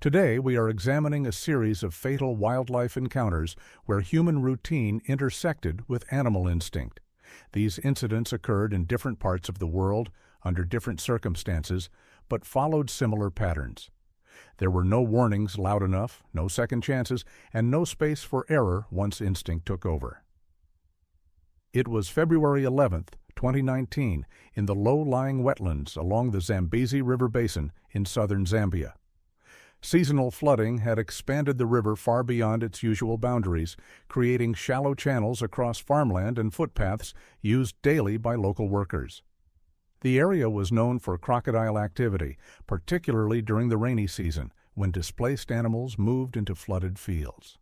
Today, we are examining a series of fatal wildlife encounters where human routine intersected with animal instinct. These incidents occurred in different parts of the world, under different circumstances, but followed similar patterns. There were no warnings loud enough, no second chances, and no space for error once instinct took over. It was February 11th, 2019, in the low-lying wetlands along the Zambezi River Basin in southern Zambia. Seasonal flooding had expanded the river far beyond its usual boundaries, creating shallow channels across farmland and footpaths used daily by local workers. The area was known for crocodile activity, particularly during the rainy season, when displaced animals moved into flooded fields.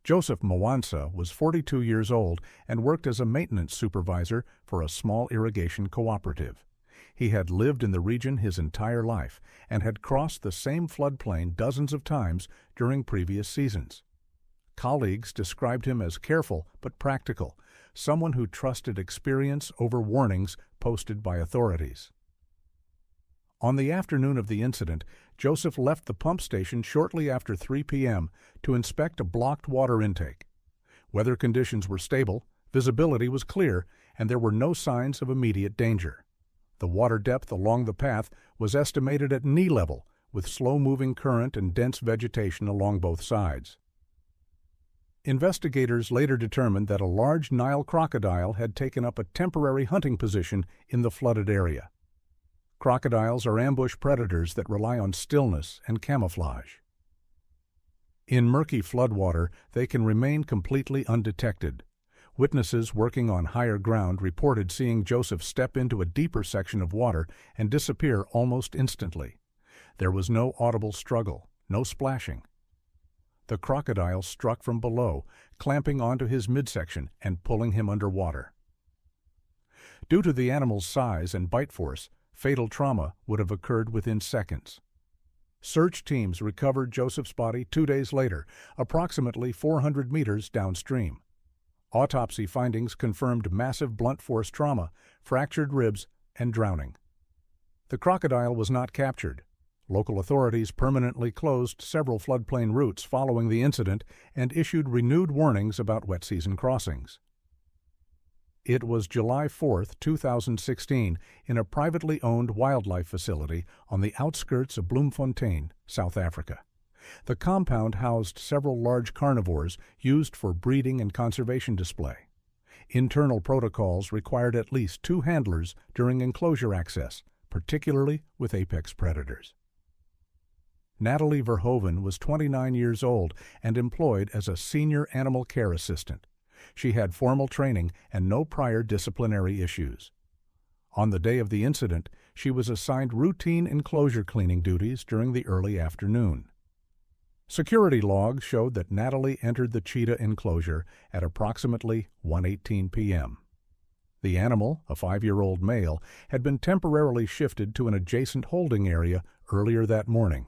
Joseph Mwansa was 42 years old and worked as a maintenance supervisor for a small irrigation cooperative. He had lived in the region his entire life and had crossed the same floodplain dozens of times during previous seasons. Colleagues described him as careful but practical, someone who trusted experience over warnings posted by authorities. On the afternoon of the incident, Joseph left the pump station shortly after 3 p.m. to inspect a blocked water intake. Weather conditions were stable, visibility was clear, and there were no signs of immediate danger. The water depth along the path was estimated at knee level, with slow-moving current and dense vegetation along both sides. Investigators later determined that a large Nile crocodile had taken up a temporary hunting position in the flooded area. Crocodiles are ambush predators that rely on stillness and camouflage. In murky floodwater, they can remain completely undetected. Witnesses working on higher ground reported seeing Joseph step into a deeper section of water and disappear almost instantly. There was no audible struggle, no splashing. The crocodile struck from below, clamping onto his midsection and pulling him underwater. Due to the animal's size and bite force, fatal trauma would have occurred within seconds. Search teams recovered Joseph's body 2 days later, approximately 400 meters downstream. Autopsy findings confirmed massive blunt force trauma, fractured ribs, and drowning. The crocodile was not captured. Local authorities permanently closed several floodplain routes following the incident and issued renewed warnings about wet season crossings. It was July 4, 2016, in a privately owned wildlife facility on the outskirts of Bloemfontein, South Africa. The compound housed several large carnivores used for breeding and conservation display. Internal protocols required at least 2 handlers during enclosure access, particularly with apex predators. Natalie Verhoeven was 29 years old and employed as a senior animal care assistant. She had formal training and no prior disciplinary issues. On the day of the incident, she was assigned routine enclosure cleaning duties during the early afternoon. Security logs showed that Natalie entered the cheetah enclosure at approximately 1:18 p.m. The animal, a 5-year-old male, had been temporarily shifted to an adjacent holding area earlier that morning.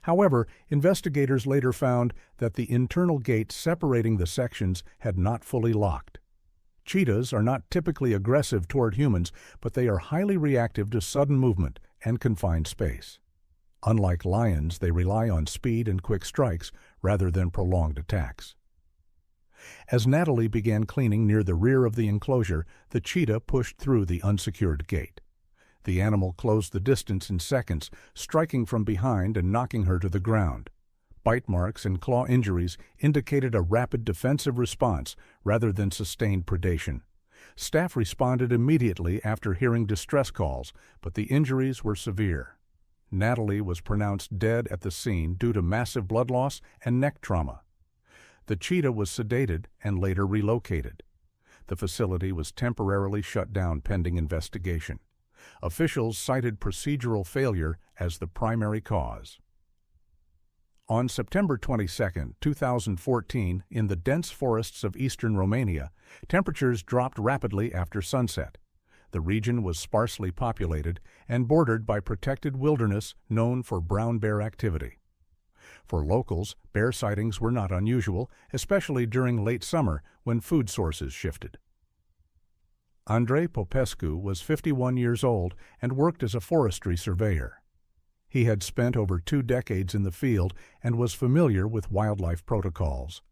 However, investigators later found that the internal gate separating the sections had not fully locked. Cheetahs are not typically aggressive toward humans, but they are highly reactive to sudden movement and confined space. Unlike lions, they rely on speed and quick strikes rather than prolonged attacks. As Natalie began cleaning near the rear of the enclosure, the cheetah pushed through the unsecured gate. The animal closed the distance in seconds, striking from behind and knocking her to the ground. Bite marks and claw injuries indicated a rapid defensive response rather than sustained predation. Staff responded immediately after hearing distress calls, but the injuries were severe. Natalie was pronounced dead at the scene due to massive blood loss and neck trauma. The cheetah was sedated and later relocated. The facility was temporarily shut down pending investigation. Officials cited procedural failure as the primary cause. On September 22, 2014, in the dense forests of eastern Romania, temperatures dropped rapidly after sunset. The region was sparsely populated and bordered by protected wilderness known for brown bear activity. For locals, bear sightings were not unusual, especially during late summer when food sources shifted. Andrei Popescu was 51 years old and worked as a forestry surveyor. He had spent over 2 decades in the field and was familiar with wildlife protocols.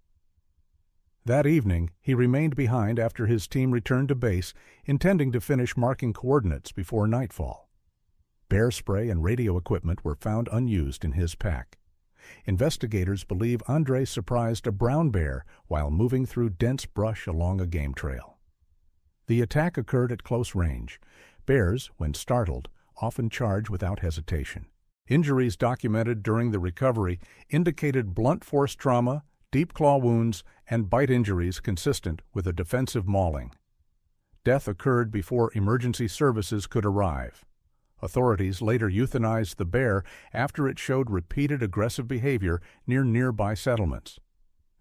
That evening, he remained behind after his team returned to base, intending to finish marking coordinates before nightfall. Bear spray and radio equipment were found unused in his pack. Investigators believe Andre surprised a brown bear while moving through dense brush along a game trail. The attack occurred at close range. Bears, when startled, often charge without hesitation. Injuries documented during the recovery indicated blunt force trauma, deep claw wounds, and bite injuries consistent with a defensive mauling. Death occurred before emergency services could arrive. Authorities later euthanized the bear after it showed repeated aggressive behavior near nearby settlements.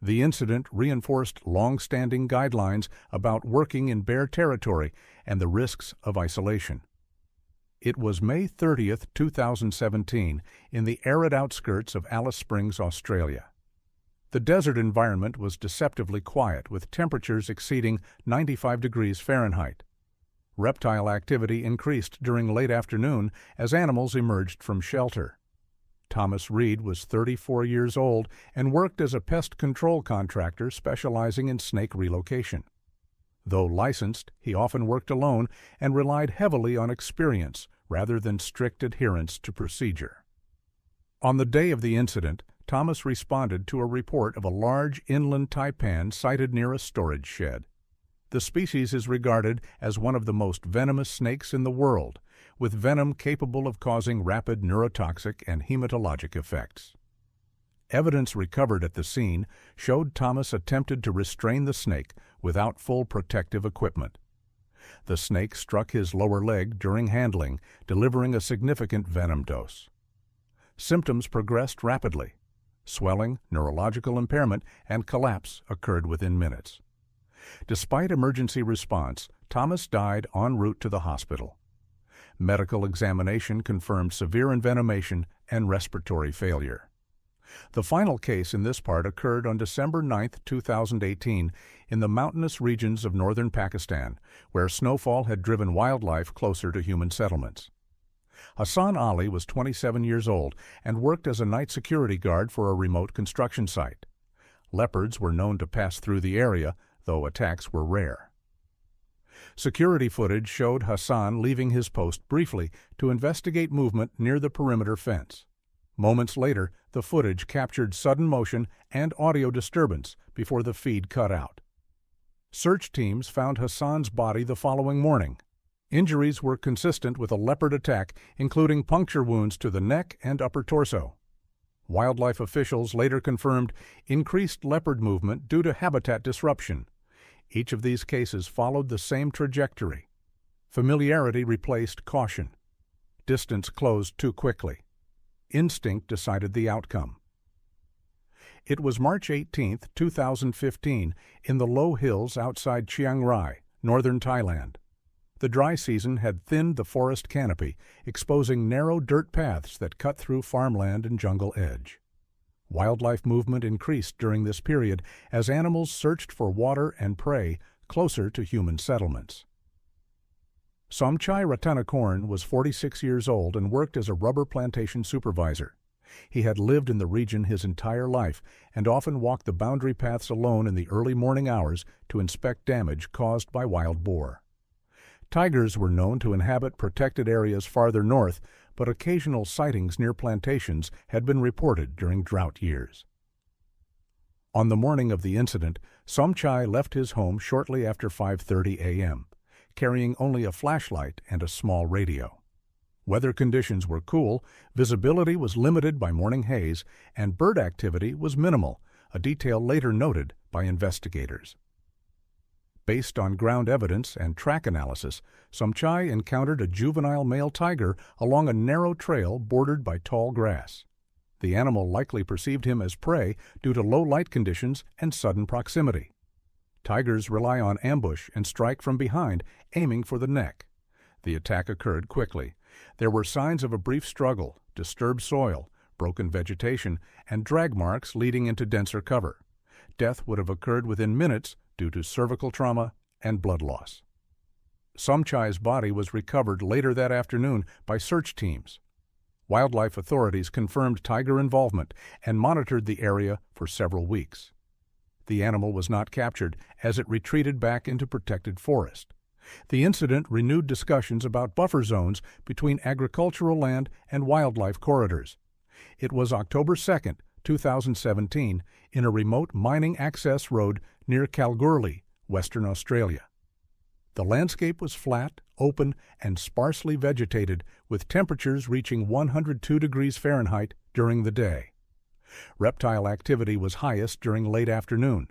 The incident reinforced long-standing guidelines about working in bear territory and the risks of isolation. It was May 30, 2017, in the arid outskirts of Alice Springs, Australia. The desert environment was deceptively quiet, with temperatures exceeding 95 degrees Fahrenheit. Reptile activity increased during late afternoon as animals emerged from shelter. Thomas Reed was 34 years old and worked as a pest control contractor specializing in snake relocation. Though licensed, he often worked alone and relied heavily on experience rather than strict adherence to procedure. On the day of the incident, Thomas responded to a report of a large inland taipan sighted near a storage shed. The species is regarded as one of the most venomous snakes in the world, with venom capable of causing rapid neurotoxic and hematologic effects. Evidence recovered at the scene showed Thomas attempted to restrain the snake without full protective equipment. The snake struck his lower leg during handling, delivering a significant venom dose. Symptoms progressed rapidly. Swelling, neurological impairment, and collapse occurred within minutes. Despite emergency response, Thomas died en route to the hospital. Medical examination confirmed severe envenomation and respiratory failure. The final case in this part occurred on December 9, 2018, in the mountainous regions of northern Pakistan, where snowfall had driven wildlife closer to human settlements. Hassan Ali was 27 years old and worked as a night security guard for a remote construction site. Leopards were known to pass through the area, though attacks were rare. Security footage showed Hassan leaving his post briefly to investigate movement near the perimeter fence. Moments later, the footage captured sudden motion and audio disturbance before the feed cut out. Search teams found Hassan's body the following morning. Injuries were consistent with a leopard attack, including puncture wounds to the neck and upper torso. Wildlife officials later confirmed increased leopard movement due to habitat disruption. Each of these cases followed the same trajectory. Familiarity replaced caution. Distance closed too quickly. Instinct decided the outcome. It was March 18, 2015, in the low hills outside Chiang Rai, northern Thailand. The dry season had thinned the forest canopy, exposing narrow dirt paths that cut through farmland and jungle edge. Wildlife movement increased during this period as animals searched for water and prey closer to human settlements. Somchai Ratanakorn was 46 years old and worked as a rubber plantation supervisor. He had lived in the region his entire life and often walked the boundary paths alone in the early morning hours to inspect damage caused by wild boar. Tigers were known to inhabit protected areas farther north, but occasional sightings near plantations had been reported during drought years. On the morning of the incident, Somchai left his home shortly after 5:30 a.m., carrying only a flashlight and a small radio. Weather conditions were cool, visibility was limited by morning haze, and bird activity was minimal, a detail later noted by investigators. Based on ground evidence and track analysis, Somchai encountered a juvenile male tiger along a narrow trail bordered by tall grass. The animal likely perceived him as prey due to low light conditions and sudden proximity. Tigers rely on ambush and strike from behind, aiming for the neck. The attack occurred quickly. There were signs of a brief struggle, disturbed soil, broken vegetation, and drag marks leading into denser cover. Death would have occurred within minutes due to cervical trauma and blood loss. Somchai's body was recovered later that afternoon by search teams. Wildlife authorities confirmed tiger involvement and monitored the area for several weeks. The animal was not captured as it retreated back into protected forest. The incident renewed discussions about buffer zones between agricultural land and wildlife corridors. It was October 2, 2017, in a remote mining access road near Kalgoorlie, Western Australia. The landscape was flat, open, and sparsely vegetated, with temperatures reaching 102 degrees Fahrenheit during the day. Reptile activity was highest during late afternoon.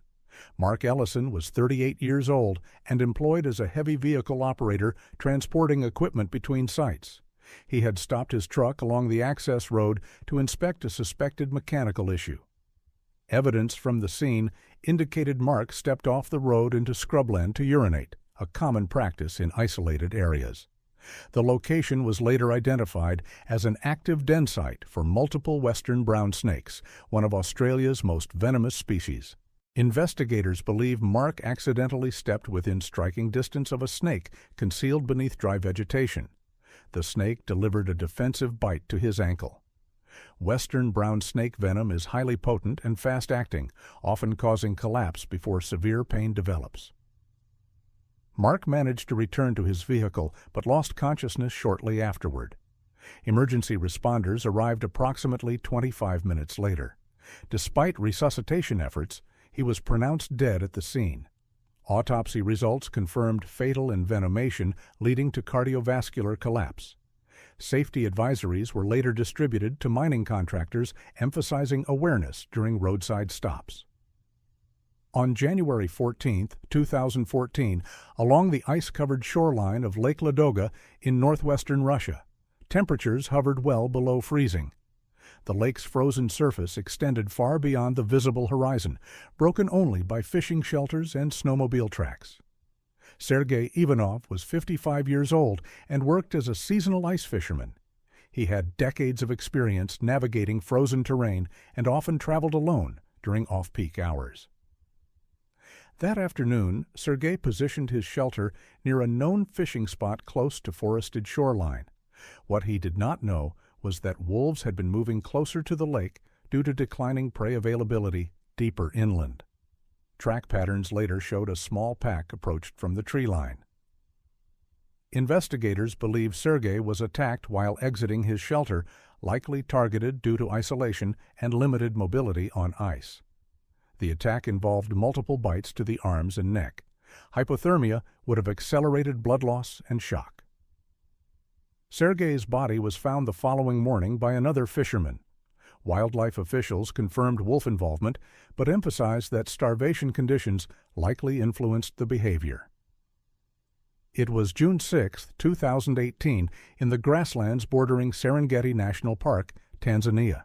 Mark Ellison was 38 years old and employed as a heavy vehicle operator transporting equipment between sites. He had stopped his truck along the access road to inspect a suspected mechanical issue. Evidence from the scene indicated Mark stepped off the road into scrubland to urinate, a common practice in isolated areas. The location was later identified as an active den site for multiple western brown snakes, one of Australia's most venomous species. Investigators believe Mark accidentally stepped within striking distance of a snake concealed beneath dry vegetation. The snake delivered a defensive bite to his ankle. Western brown snake venom is highly potent and fast-acting, often causing collapse before severe pain develops. Mark managed to return to his vehicle but lost consciousness shortly afterward. Emergency responders arrived approximately 25 minutes later. Despite resuscitation efforts, he was pronounced dead at the scene. Autopsy results confirmed fatal envenomation leading to cardiovascular collapse. Safety advisories were later distributed to mining contractors, emphasizing awareness during roadside stops. On January 14, 2014, along the ice-covered shoreline of Lake Ladoga in northwestern Russia, temperatures hovered well below freezing. The lake's frozen surface extended far beyond the visible horizon, broken only by fishing shelters and snowmobile tracks. Sergei Ivanov was 55 years old and worked as a seasonal ice fisherman. He had decades of experience navigating frozen terrain and often traveled alone during off-peak hours. That afternoon, Sergei positioned his shelter near a known fishing spot close to forested shoreline. What he did not know was that wolves had been moving closer to the lake due to declining prey availability deeper inland. Track patterns later showed a small pack approached from the tree line. Investigators believe Sergei was attacked while exiting his shelter, likely targeted due to isolation and limited mobility on ice. The attack involved multiple bites to the arms and neck. Hypothermia would have accelerated blood loss and shock. Sergei's body was found the following morning by another fisherman. Wildlife officials confirmed wolf involvement, but emphasized that starvation conditions likely influenced the behavior. It was June 6, 2018, in the grasslands bordering Serengeti National Park, Tanzania.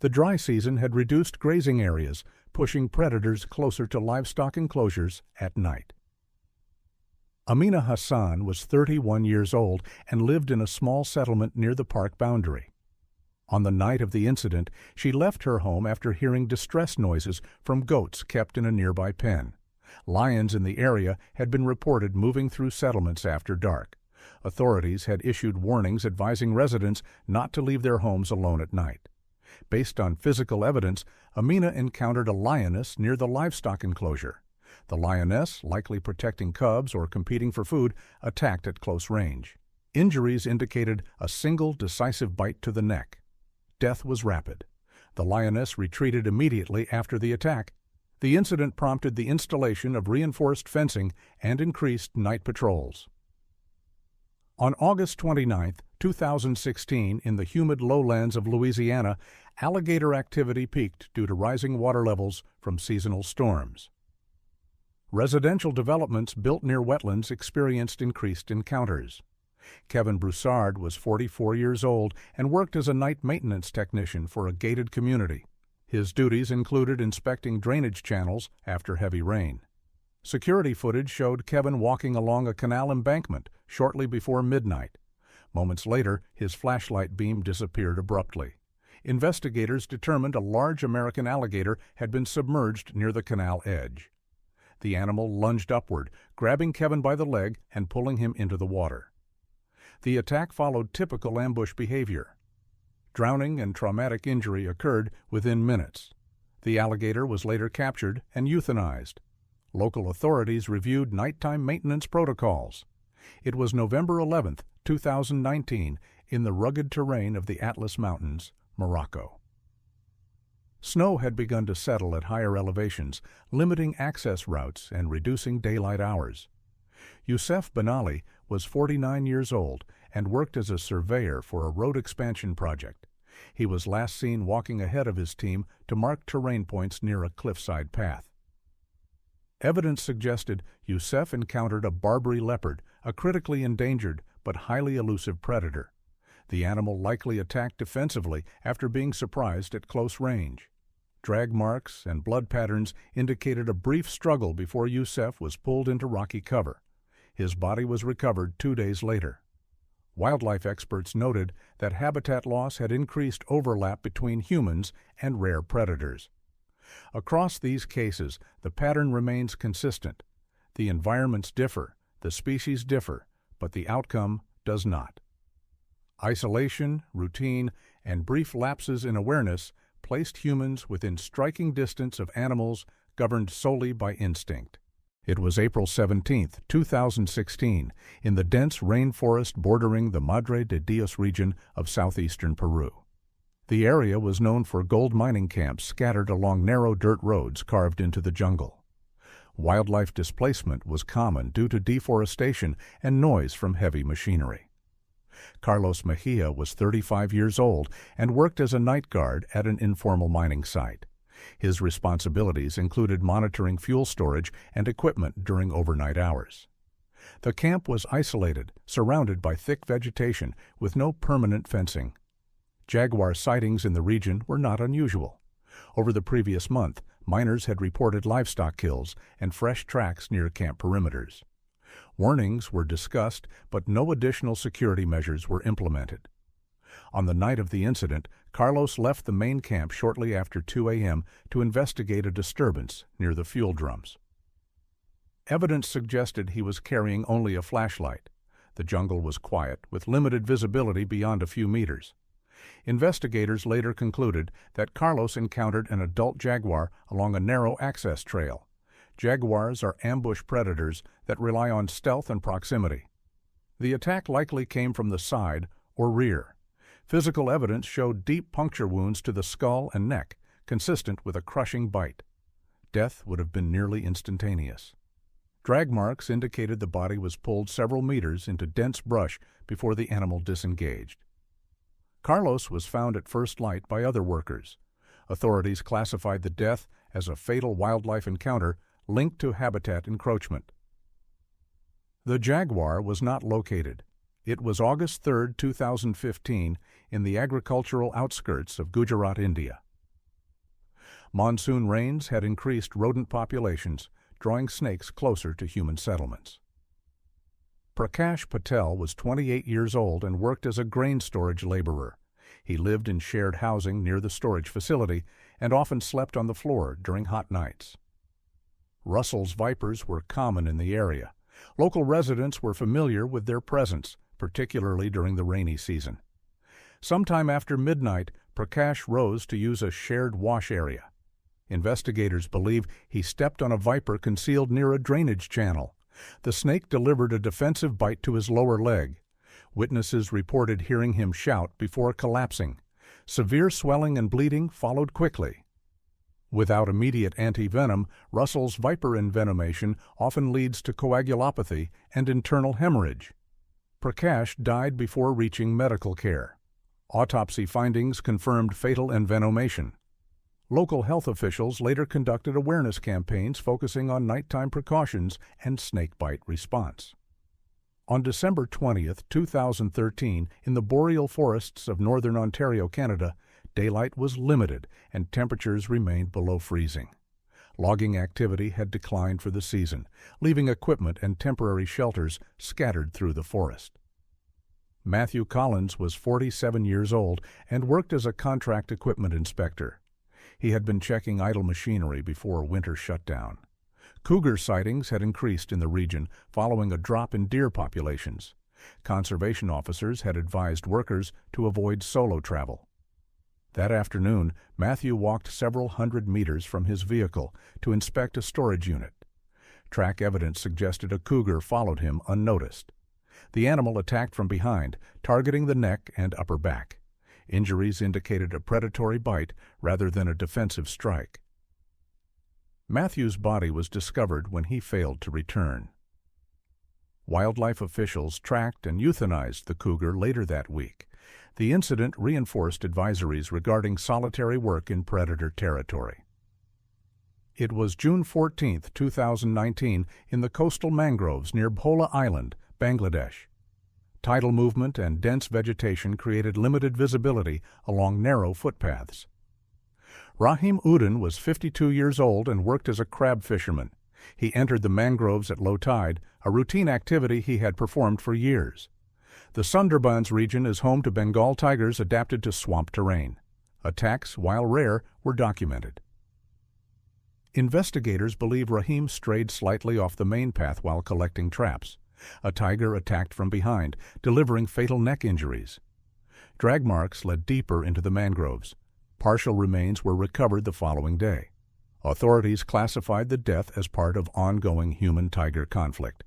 The dry season had reduced grazing areas, pushing predators closer to livestock enclosures at night. Amina Hassan was 31 years old and lived in a small settlement near the park boundary. On the night of the incident, she left her home after hearing distress noises from goats kept in a nearby pen. Lions in the area had been reported moving through settlements after dark. Authorities had issued warnings advising residents not to leave their homes alone at night. Based on physical evidence, Amina encountered a lioness near the livestock enclosure. The lioness, likely protecting cubs or competing for food, attacked at close range. Injuries indicated a single decisive bite to the neck. Death was rapid. The lioness retreated immediately after the attack. The incident prompted the installation of reinforced fencing and increased night patrols. On August 29, 2016, in the humid lowlands of Louisiana, alligator activity peaked due to rising water levels from seasonal storms. Residential developments built near wetlands experienced increased encounters. Kevin Broussard was 44 years old and worked as a night maintenance technician for a gated community. His duties included inspecting drainage channels after heavy rain. Security footage showed Kevin walking along a canal embankment shortly before midnight. Moments later, his flashlight beam disappeared abruptly. Investigators determined a large American alligator had been submerged near the canal edge. The animal lunged upward, grabbing Kevin by the leg and pulling him into the water. The attack followed typical ambush behavior. Drowning and traumatic injury occurred within minutes. The alligator was later captured and euthanized. Local authorities reviewed nighttime maintenance protocols. It was November 11, 2019, in the rugged terrain of the Atlas Mountains, Morocco. Snow had begun to settle at higher elevations, limiting access routes and reducing daylight hours. Youssef Ben Ali was 49 years old and worked as a surveyor for a road expansion project. He was last seen walking ahead of his team to mark terrain points near a cliffside path. Evidence suggested Youssef encountered a Barbary leopard, a critically endangered but highly elusive predator. The animal likely attacked defensively after being surprised at close range. Drag marks and blood patterns indicated a brief struggle before Youssef was pulled into rocky cover. His body was recovered 2 days later. Wildlife experts noted that habitat loss had increased overlap between humans and rare predators. Across these cases, the pattern remains consistent. The environments differ, the species differ, but the outcome does not. Isolation, routine, and brief lapses in awareness placed humans within striking distance of animals governed solely by instinct. It was April 17, 2016, in the dense rainforest bordering the Madre de Dios region of southeastern Peru. The area was known for gold mining camps scattered along narrow dirt roads carved into the jungle. Wildlife displacement was common due to deforestation and noise from heavy machinery. Carlos Mejia was 35 years old and worked as a night guard at an informal mining site. His responsibilities included monitoring fuel storage and equipment during overnight hours. The camp was isolated, surrounded by thick vegetation with no permanent fencing. Jaguar sightings in the region were not unusual. Over the previous month, miners had reported livestock kills and fresh tracks near camp perimeters. Warnings were discussed, but no additional security measures were implemented. On the night of the incident, Carlos left the main camp shortly after 2 a.m. to investigate a disturbance near the fuel drums. Evidence suggested he was carrying only a flashlight. The jungle was quiet, with limited visibility beyond a few meters. Investigators later concluded that Carlos encountered an adult jaguar along a narrow access trail. Jaguars are ambush predators that rely on stealth and proximity. The attack likely came from the side or rear. Physical evidence showed deep puncture wounds to the skull and neck, consistent with a crushing bite. Death would have been nearly instantaneous. Drag marks indicated the body was pulled several meters into dense brush before the animal disengaged. Carlos was found at first light by other workers. Authorities classified the death as a fatal wildlife encounter linked to habitat encroachment. The jaguar was not located. It was August 3, 2015, in the agricultural outskirts of Gujarat, India. Monsoon rains had increased rodent populations, drawing snakes closer to human settlements. Prakash Patel was 28 years old and worked as a grain storage laborer. He lived in shared housing near the storage facility and often slept on the floor during hot nights. Russell's vipers were common in the area. Local residents were familiar with their presence, particularly during the rainy season. Sometime after midnight, Prakash rose to use a shared wash area. Investigators believe he stepped on a viper concealed near a drainage channel. The snake delivered a defensive bite to his lower leg. Witnesses reported hearing him shout before collapsing. Severe swelling and bleeding followed quickly. Without immediate antivenom, Russell's viper envenomation often leads to coagulopathy and internal hemorrhage. Prakash died before reaching medical care. Autopsy findings confirmed fatal envenomation. Local health officials later conducted awareness campaigns focusing on nighttime precautions and snakebite response. On December 20, 2013, in the boreal forests of northern Ontario, Canada, daylight was limited and temperatures remained below freezing. Logging activity had declined for the season, leaving equipment and temporary shelters scattered through the forest. Matthew Collins was 47 years old and worked as a contract equipment inspector. He had been checking idle machinery before winter shutdown. Cougar sightings had increased in the region following a drop in deer populations. Conservation officers had advised workers to avoid solo travel. That afternoon, Matthew walked several hundred meters from his vehicle to inspect a storage unit. Track evidence suggested a cougar followed him unnoticed. The animal attacked from behind, targeting the neck and upper back. Injuries indicated a predatory bite rather than a defensive strike. Matthew's body was discovered when he failed to return. Wildlife officials tracked and euthanized the cougar later that week. The incident reinforced advisories regarding solitary work in predator territory. It was June 14, 2019, in the coastal mangroves near Bhola Island, Bangladesh. Tidal movement and dense vegetation created limited visibility along narrow footpaths. Rahim Uddin was 52 years old and worked as a crab fisherman. He entered the mangroves at low tide, a routine activity he had performed for years. The Sundarbans region is home to Bengal tigers adapted to swamp terrain. Attacks, while rare, were documented. Investigators believe Rahim strayed slightly off the main path while collecting traps. A tiger attacked from behind, delivering fatal neck injuries. Drag marks led deeper into the mangroves. Partial remains were recovered the following day. Authorities classified the death as part of ongoing human-tiger conflict.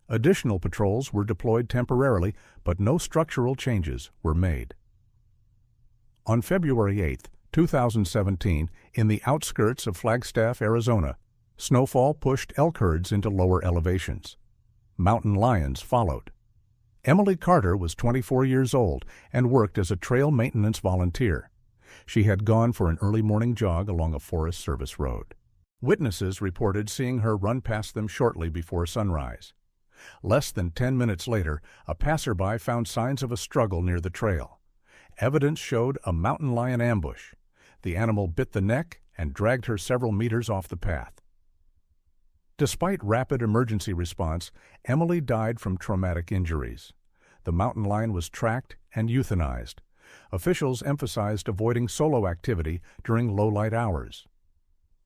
Additional patrols were deployed temporarily, but no structural changes were made. On February 8, 2017, in the outskirts of Flagstaff, Arizona, snowfall pushed elk herds into lower elevations. Mountain lions followed. Emily Carter was 24 years old and worked as a trail maintenance volunteer. She had gone for an early morning jog along a Forest Service road. Witnesses reported seeing her run past them shortly before sunrise. Less than 10 minutes later, a passerby found signs of a struggle near the trail. Evidence showed a mountain lion ambush. The animal bit the neck and dragged her several meters off the path. Despite rapid emergency response, Emily died from traumatic injuries. The mountain lion was tracked and euthanized. Officials emphasized avoiding solo activity during low-light hours.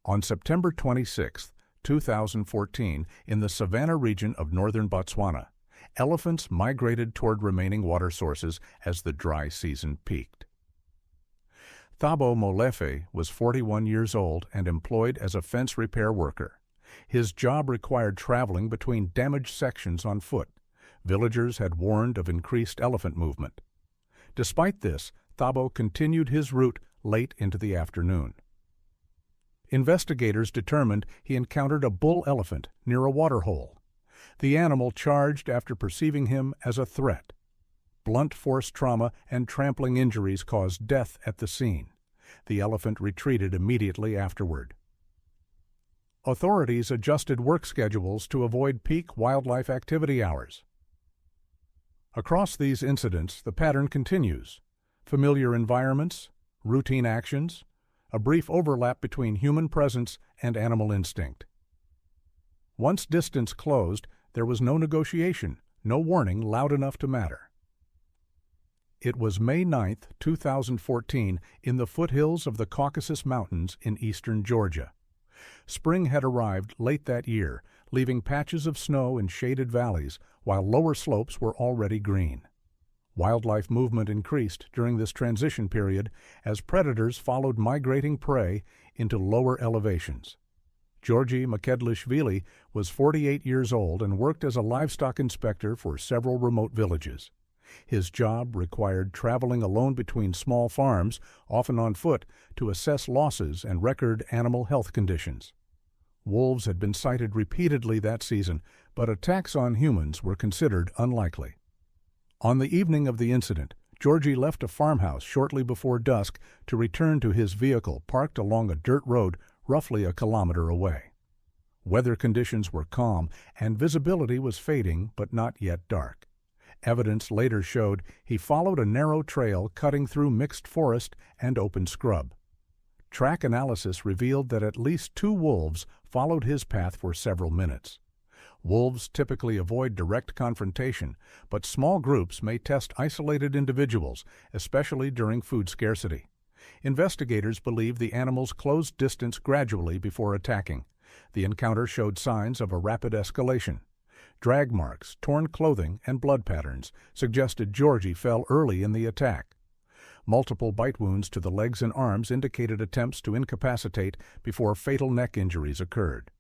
On September 26, 2014, in the Savannah region of northern Botswana, elephants migrated toward remaining water sources as the dry season peaked. Thabo Molefe was 41 years old and employed as a fence repair worker. His job required traveling between damaged sections on foot. Villagers had warned of increased elephant movement. Despite this, Thabo continued his route late into the afternoon. Investigators determined he encountered a bull elephant near a waterhole. The animal charged after perceiving him as a threat. Blunt force trauma and trampling injuries caused death at the scene. The elephant retreated immediately afterward. Authorities adjusted work schedules to avoid peak wildlife activity hours. Across these incidents, the pattern continues. Familiar environments, routine actions, a brief overlap between human presence and animal instinct. Once distance closed, there was no negotiation, no warning loud enough to matter. It was May 9, 2014, in the foothills of the Caucasus Mountains in eastern Georgia. Spring had arrived late that year, leaving patches of snow in shaded valleys, while lower slopes were already green. Wildlife movement increased during this transition period as predators followed migrating prey into lower elevations. Georgi Makedlishvili was 48 years old and worked as a livestock inspector for several remote villages. His job required traveling alone between small farms, often on foot, to assess losses and record animal health conditions. Wolves had been sighted repeatedly that season, but attacks on humans were considered unlikely. On the evening of the incident, Georgi left a farmhouse shortly before dusk to return to his vehicle parked along a dirt road roughly a kilometer away. Weather conditions were calm and visibility was fading but not yet dark. Evidence later showed he followed a narrow trail cutting through mixed forest and open scrub. Track analysis revealed that at least 2 wolves followed his path for several minutes. Wolves typically avoid direct confrontation, but small groups may test isolated individuals, especially during food scarcity. Investigators believe the animals closed distance gradually before attacking. The encounter showed signs of a rapid escalation. Drag marks, torn clothing, and blood patterns suggested Georgi fell early in the attack. Multiple bite wounds to the legs and arms indicated attempts to incapacitate before fatal neck injuries occurred.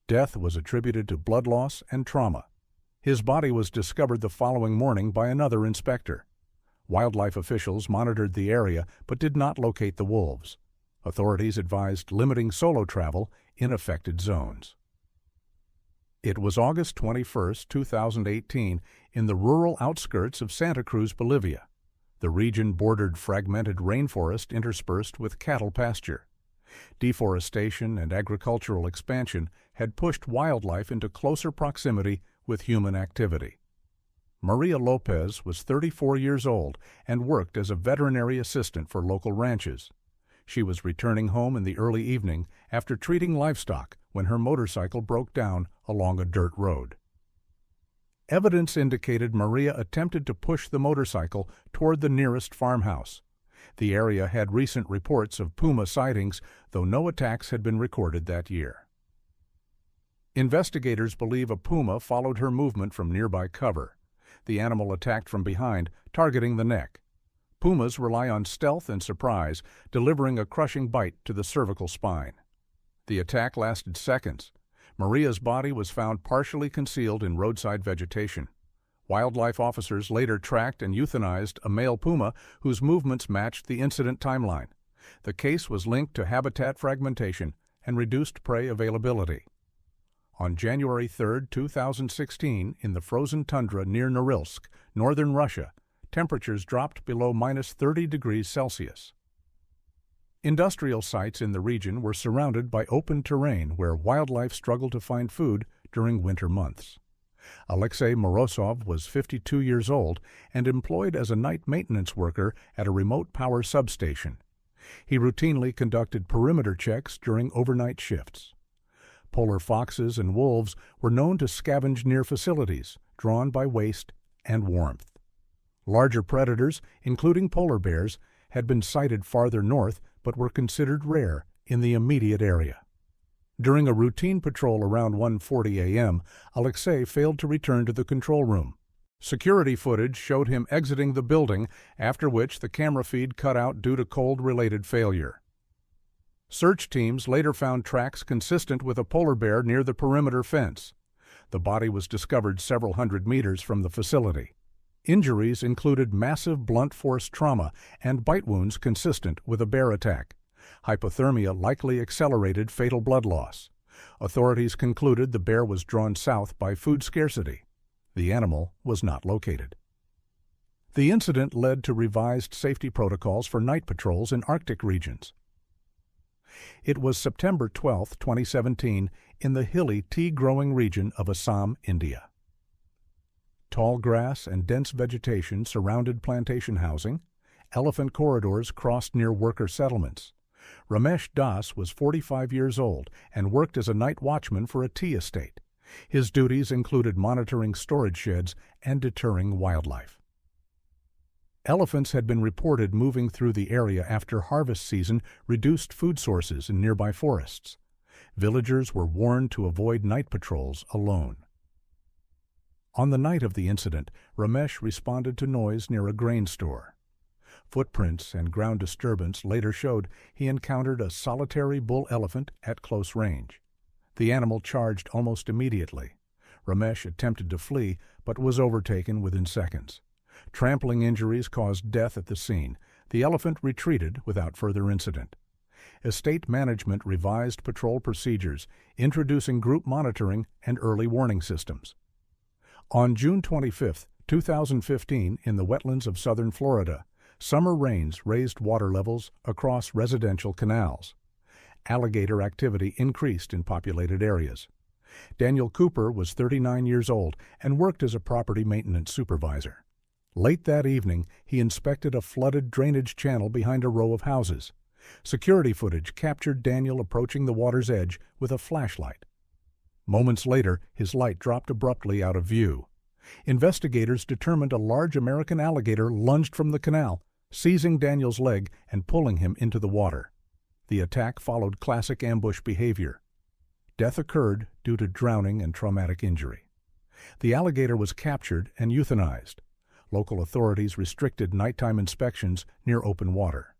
Death was attributed to blood loss and trauma. His body was discovered the following morning by another inspector. Wildlife officials monitored the area but did not locate the wolves. Authorities advised limiting solo travel in affected zones. It was August 21, 2018, in the rural outskirts of Santa Cruz, Bolivia. The region bordered fragmented rainforest interspersed with cattle pasture. Deforestation and agricultural expansion had pushed wildlife into closer proximity with human activity. Maria Lopez was 34 years old and worked as a veterinary assistant for local ranches. She was returning home in the early evening after treating livestock when her motorcycle broke down along a dirt road. Evidence indicated Maria attempted to push the motorcycle toward the nearest farmhouse. The area had recent reports of puma sightings, though no attacks had been recorded that year. Investigators believe a puma followed her movement from nearby cover. The animal attacked from behind, targeting the neck. Pumas rely on stealth and surprise, delivering a crushing bite to the cervical spine. The attack lasted seconds. Maria's body was found partially concealed in roadside vegetation. Wildlife officers later tracked and euthanized a male puma whose movements matched the incident timeline. The case was linked to habitat fragmentation and reduced prey availability. On January 3, 2016, in the frozen tundra near Norilsk, northern Russia, temperatures dropped below -30 degrees Celsius. Industrial sites in the region were surrounded by open terrain where wildlife struggled to find food during winter months. Alexei Morozov was 52 years old and employed as a night maintenance worker at a remote power substation. He routinely conducted perimeter checks during overnight shifts. Polar foxes and wolves were known to scavenge near facilities, drawn by waste and warmth. Larger predators, including polar bears, had been sighted farther north but were considered rare in the immediate area. During a routine patrol around 1:40 a.m., Alexei failed to return to the control room. Security footage showed him exiting the building, after which the camera feed cut out due to cold-related failure. Search teams later found tracks consistent with a polar bear near the perimeter fence. The body was discovered several hundred meters from the facility. Injuries included massive blunt force trauma and bite wounds consistent with a bear attack. Hypothermia likely accelerated fatal blood loss. Authorities concluded the bear was drawn south by food scarcity. The animal was not located. The incident led to revised safety protocols for night patrols in Arctic regions. It was September 12, 2017, in the hilly tea-growing region of Assam, India. Tall grass and dense vegetation surrounded plantation housing. Elephant corridors crossed near worker settlements. Ramesh Das was 45 years old and worked as a night watchman for a tea estate. His duties included monitoring storage sheds and deterring wildlife. Elephants had been reported moving through the area after harvest season reduced food sources in nearby forests. Villagers were warned to avoid night patrols alone. On the night of the incident, Ramesh responded to noise near a grain store. Footprints and ground disturbance later showed he encountered a solitary bull elephant at close range. The animal charged almost immediately. Ramesh attempted to flee, but was overtaken within seconds. Trampling injuries caused death at the scene. The elephant retreated without further incident. Estate management revised patrol procedures, introducing group monitoring and early warning systems. On June 25, 2015, in the wetlands of southern Florida, summer rains raised water levels across residential canals. Alligator activity increased in populated areas. Daniel Cooper was 39 years old and worked as a property maintenance supervisor. Late that evening, he inspected a flooded drainage channel behind a row of houses. Security footage captured Daniel approaching the water's edge with a flashlight. Moments later, his light dropped abruptly out of view. Investigators determined a large American alligator lunged from the canal, seizing Daniel's leg and pulling him into the water. The attack followed classic ambush behavior. Death occurred due to drowning and traumatic injury. The alligator was captured and euthanized. Local authorities restricted nighttime inspections near open water.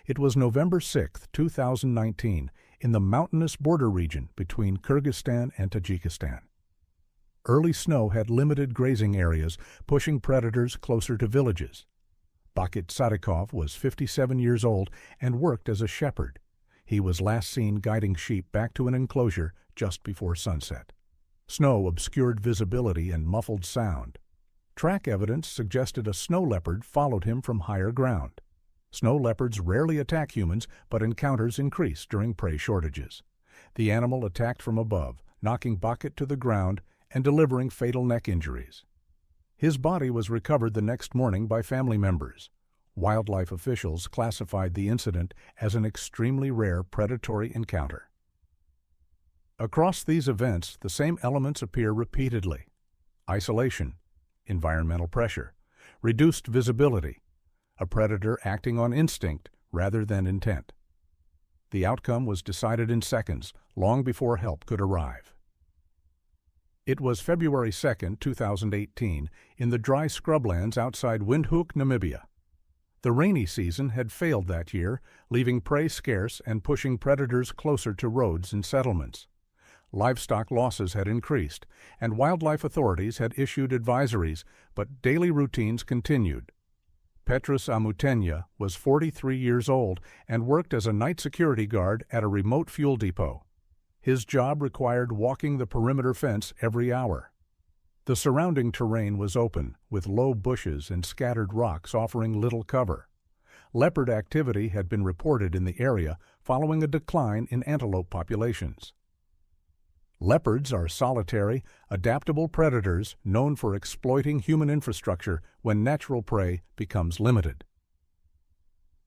It was November 6, 2019, in the mountainous border region between Kyrgyzstan and Tajikistan. Early snow had limited grazing areas, pushing predators closer to villages. Bakit Sadikov was 57 years old and worked as a shepherd. He was last seen guiding sheep back to an enclosure just before sunset. Snow obscured visibility and muffled sound. Track evidence suggested a snow leopard followed him from higher ground. Snow leopards rarely attack humans, but encounters increase during prey shortages. The animal attacked from above, knocking Bakit to the ground and delivering fatal neck injuries. His body was recovered the next morning by family members. Wildlife officials classified the incident as an extremely rare predatory encounter. Across these events, the same elements appear repeatedly: isolation, environmental pressure, reduced visibility, a predator acting on instinct rather than intent. The outcome was decided in seconds, long before help could arrive. It was February 2, 2018, in the dry scrublands outside Windhoek, Namibia. The rainy season had failed that year, leaving prey scarce and pushing predators closer to roads and settlements. Livestock losses had increased, and wildlife authorities had issued advisories, but daily routines continued. Petrus Amutenya was 43 years old and worked as a night security guard at a remote fuel depot. His job required walking the perimeter fence every hour. The surrounding terrain was open, with low bushes and scattered rocks offering little cover. Leopard activity had been reported in the area following a decline in antelope populations. Leopards are solitary, adaptable predators known for exploiting human infrastructure when natural prey becomes limited.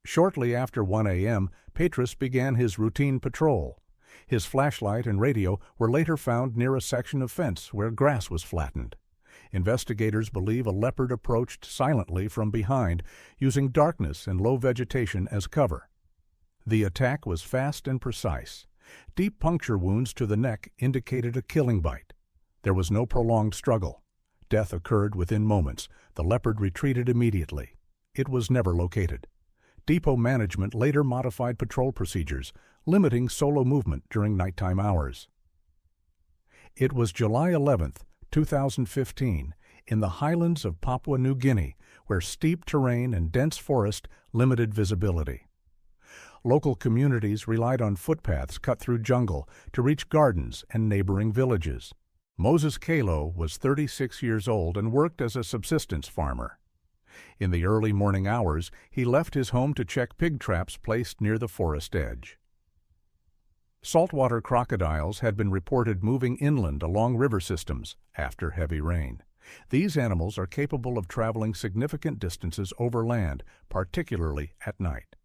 Shortly after 1 a.m., Petrus began his routine patrol. His flashlight and radio were later found near a section of fence where grass was flattened. Investigators believe a leopard approached silently from behind, using darkness and low vegetation as cover. The attack was fast and precise. Deep puncture wounds to the neck indicated a killing bite. There was no prolonged struggle. Death occurred within moments. The leopard retreated immediately. It was never located. Depot management later modified patrol procedures, limiting solo movement during nighttime hours. It was July 11, 2015, in the highlands of Papua New Guinea, where steep terrain and dense forest limited visibility. Local communities relied on footpaths cut through jungle to reach gardens and neighboring villages. Moses Kalo was 36 years old and worked as a subsistence farmer. In the early morning hours, he left his home to check pig traps placed near the forest edge. Saltwater crocodiles had been reported moving inland along river systems after heavy rain. These animals are capable of traveling significant distances over land, particularly at night.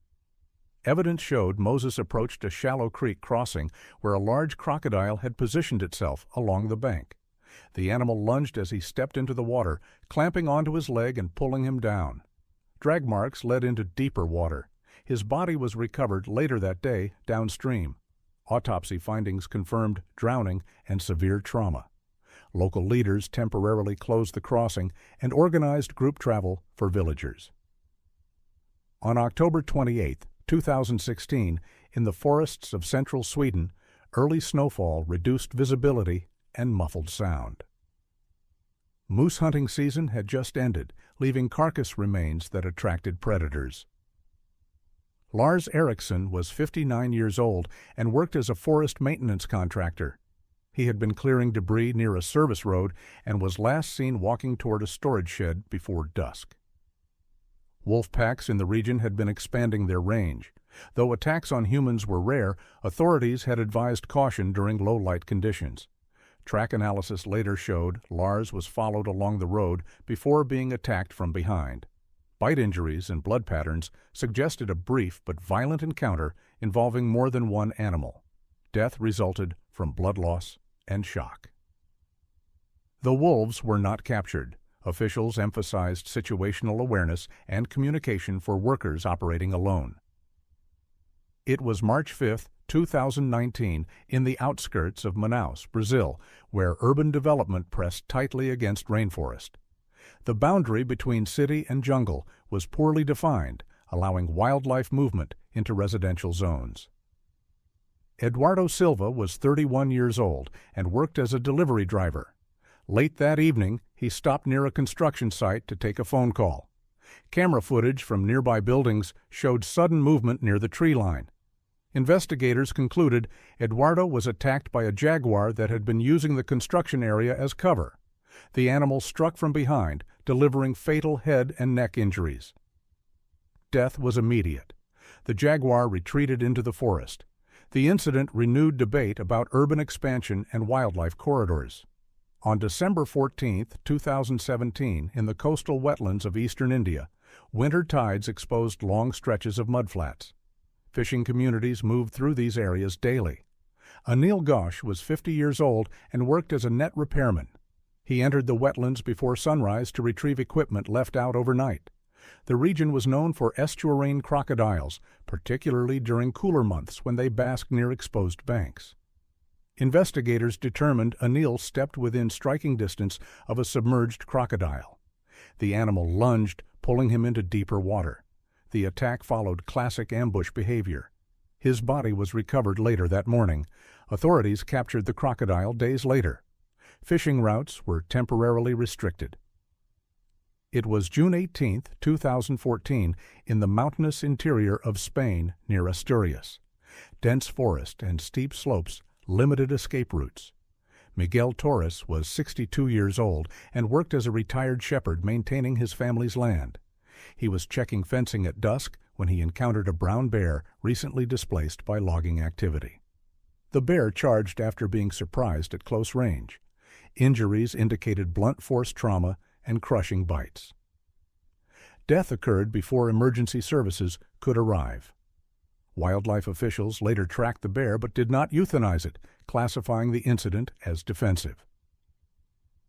Evidence showed Moses approached a shallow creek crossing where a large crocodile had positioned itself along the bank. The animal lunged as he stepped into the water, clamping onto his leg and pulling him down. Drag marks led into deeper water. His body was recovered later that day downstream. Autopsy findings confirmed drowning and severe trauma. Local leaders temporarily closed the crossing and organized group travel for villagers. On October 28, 2016, in the forests of central Sweden, early snowfall reduced visibility and muffled sound. Moose hunting season had just ended, leaving carcass remains that attracted predators. Lars Eriksson was 59 years old and worked as a forest maintenance contractor. He had been clearing debris near a service road and was last seen walking toward a storage shed before dusk. Wolf packs in the region had been expanding their range. Though attacks on humans were rare, authorities had advised caution during low-light conditions. Track analysis later showed Lars was followed along the road before being attacked from behind. Bite injuries and blood patterns suggested a brief but violent encounter involving more than one animal. Death resulted from blood loss and shock. The wolves were not captured. Officials emphasized situational awareness and communication for workers operating alone. It was March 5, 2019, in the outskirts of Manaus, Brazil, where urban development pressed tightly against rainforest. The boundary between city and jungle was poorly defined, allowing wildlife movement into residential zones. Eduardo Silva was 31 years old and worked as a delivery driver. Late that evening, he stopped near a construction site to take a phone call. Camera footage from nearby buildings showed sudden movement near the tree line. Investigators concluded Eduardo was attacked by a jaguar that had been using the construction area as cover. The animal struck from behind, delivering fatal head and neck injuries. Death was immediate. The jaguar retreated into the forest. The incident renewed debate about urban expansion and wildlife corridors. On December 14, 2017, in the coastal wetlands of eastern India, winter tides exposed long stretches of mudflats. Fishing communities moved through these areas daily. Anil Ghosh was 50 years old and worked as a net repairman. He entered the wetlands before sunrise to retrieve equipment left out overnight. The region was known for estuarine crocodiles, particularly during cooler months when they basked near exposed banks. Investigators determined Anil stepped within striking distance of a submerged crocodile. The animal lunged, pulling him into deeper water. The attack followed classic ambush behavior. His body was recovered later that morning. Authorities captured the crocodile days later. Fishing routes were temporarily restricted. It was June 18, 2014, in the mountainous interior of Spain near Asturias. Dense forest and steep slopes limited escape routes. Miguel Torres was 62 years old and worked as a retired shepherd maintaining his family's land. He was checking fencing at dusk when he encountered a brown bear recently displaced by logging activity. The bear charged after being surprised at close range. Injuries indicated blunt force trauma and crushing bites. Death occurred before emergency services could arrive. Wildlife officials later tracked the bear but did not euthanize it, classifying the incident as defensive.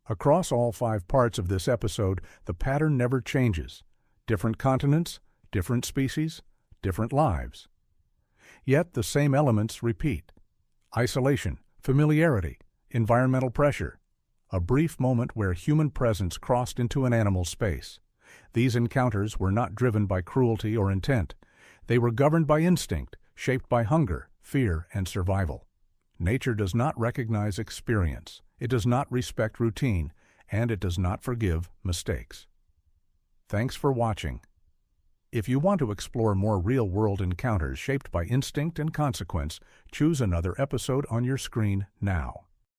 Across all 5 parts of this episode, the pattern never changes. Different continents, different species, different lives. Yet the same elements repeat. Isolation, familiarity, environmental pressure. A brief moment where human presence crossed into an animal space. These encounters were not driven by cruelty or intent. They were governed by instinct, shaped by hunger, fear, and survival. Nature does not recognize experience. It does not respect routine, and it does not forgive mistakes. Thanks for watching. If you want to explore more real-world encounters shaped by instinct and consequence, choose another episode on your screen now.